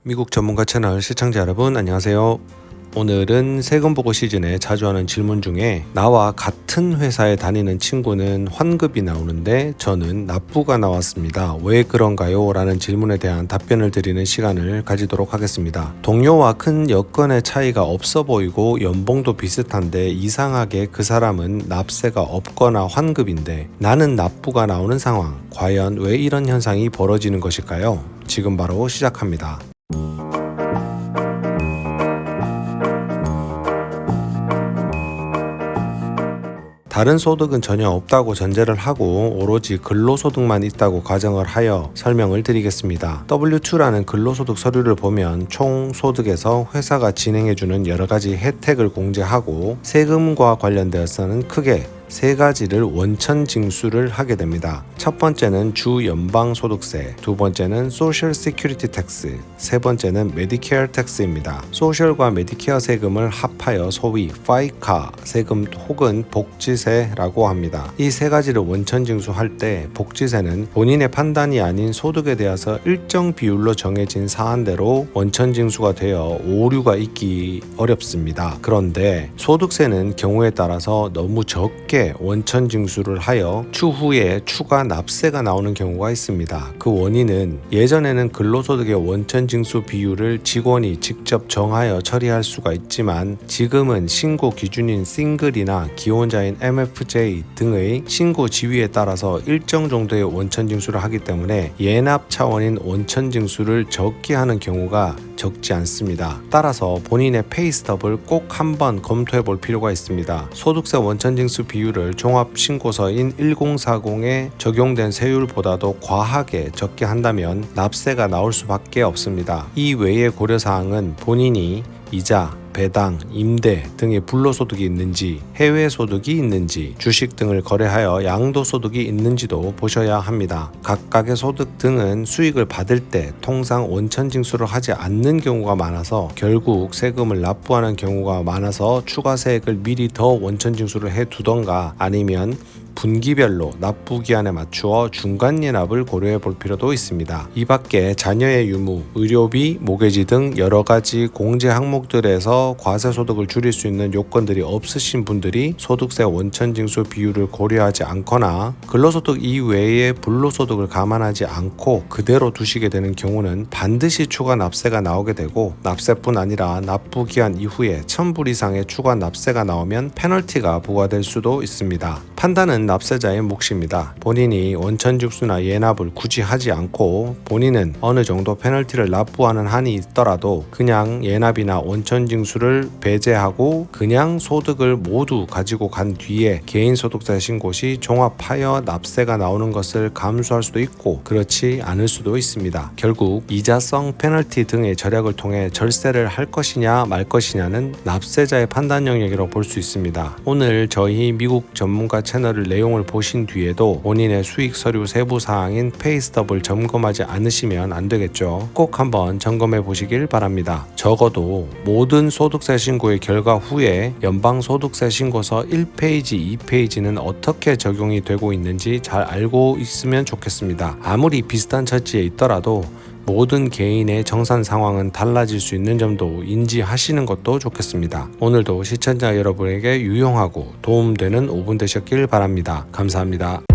미국 전문가 채널 시청자 여러분 안녕하세요. 오늘은 세금 보고 시즌에 자주 하는 질문 중에 나와 같은 회사에 다니는 친구는 환급이 나오는데 저는 납부가 나왔습니다. 왜 그런가요? 라는 질문에 대한 답변을 드리는 시간을 가지도록 하겠습니다. 동료와 큰 여건의 차이가 없어 보이고 연봉도 비슷한데 이상하게 그 사람은 납세가 없거나 환급인데 나는 납부가 나오는 상황. 과연 왜 이런 현상이 벌어지는 것일까요? 지금 바로 시작합니다. 다른 소득은 전혀 없다고 전제를 하고 오로지 근로소득만 있다고 가정을 하여 설명을 드리겠습니다. W2라는 근로소득 서류를 보면 총 소득에서 회사가 진행해주는 여러가지 혜택을 공제하고 세금과 관련되어서는 크게 세 가지를 원천 징수를 하게 됩니다. 첫 번째는 주 연방 소득세, 두 번째는 소셜 시큐리티 텍스, 세 번째는 메디케어 텍스입니다. 소셜과 메디케어 세금을 합하여 소위 파이카 세금 혹은 복지세라고 합니다. 이 세 가지를 원천 징수할 때 복지세는 본인의 판단이 아닌 소득에 대해서 일정 비율로 정해진 사안대로 원천 징수가 되어 오류가 있기 어렵습니다. 그런데 소득세는 경우에 따라서 너무 적게 원천 징수를 하여 추후에 추가 납세가 나오는 경우가 있습니다. 그 원인은 예전에는 근로소득의 원천 징수 비율을 직원이 직접 정하여 처리할 수가 있지만 지금은 신고 기준인 싱글이나 기혼자인 MFJ 등의 신고 지위에 따라서 일정 정도의 원천 징수를 하기 때문에 예납 차원인 원천 징수를 적게 하는 경우가 적지 않습니다. 따라서 본인의 페이스톱을 꼭 한번 검토해 볼 필요가 있습니다. 소득세 원천 징수 비율을 종합신고서인 1040에 적용된 세율보다도 과하게 적게 한다면 납세가 나올 수밖에 없습니다. 이 외의 고려사항은 본인이 이자, 배당, 임대 등의 불로소득이 있는지, 해외 소득이 있는지, 주식 등을 거래하여 양도소득이 있는지도 보셔야 합니다. 각각의 소득 등은 수익을 받을 때 통상 원천 징수를 하지 않는 경우가 많아서 결국 세금을 납부하는 경우가 많아서 추가세액을 미리 더 원천 징수를 해두던가 아니면 분기별로 납부 기한에 맞추어 중간 예납을 고려해 볼 필요도 있습니다. 이 밖에 자녀의 유무, 의료비, 모기지 등 여러 가지 공제 항목들에서 과세 소득을 줄일 수 있는 요건들이 없으신 분들이 소득세 원천 징수 비율을 고려하지 않거나 근로소득 이외의 불로소득을 감안하지 않고 그대로 두시게 되는 경우는 반드시 추가 납세가 나오게 되고 납세뿐 아니라 납부 기한 이후에 1,000불 이상의 추가 납세가 나오면 페널티가 부과될 수도 있습니다. 판단은 납세자의 몫입니다. 본인이 원천 징수나 예납을 굳이 하지 않고 본인은 어느 정도 페널티를 납부하는 한이 있더라도 그냥 예납이나 원천 징수를 배제하고 그냥 소득을 모두 가지고 간 뒤에 개인소득세 신고 시 종합하여 납세가 나오는 것을 감수할 수도 있고 그렇지 않을 수도 있습니다. 결국 이자성 페널티 등의 절약을 통해 절세를 할 것이냐 말 것이냐는 납세자의 판단 영역이라고 볼 수 있습니다. 오늘 저희 미국 전문가 채널을 내용을 보신 뒤에도 본인의 수익 서류 세부 사항인 페이스톱을 점검하지 않으시면 안 되겠죠. 꼭 한번 점검해 보시길 바랍니다. 적어도 모든 소득세 신고의 결과 후에 연방소득세 신고서 1페이지, 2페이지는 어떻게 적용이 되고 있는지 잘 알고 있으면 좋겠습니다. 아무리 비슷한 처지에 있더라도 모든 개인의 정산 상황은 달라질 수 있는 점도 인지하시는 것도 좋겠습니다. 오늘도 시청자 여러분에게 유용하고 도움되는 5분 되셨길 바랍니다. 감사합니다.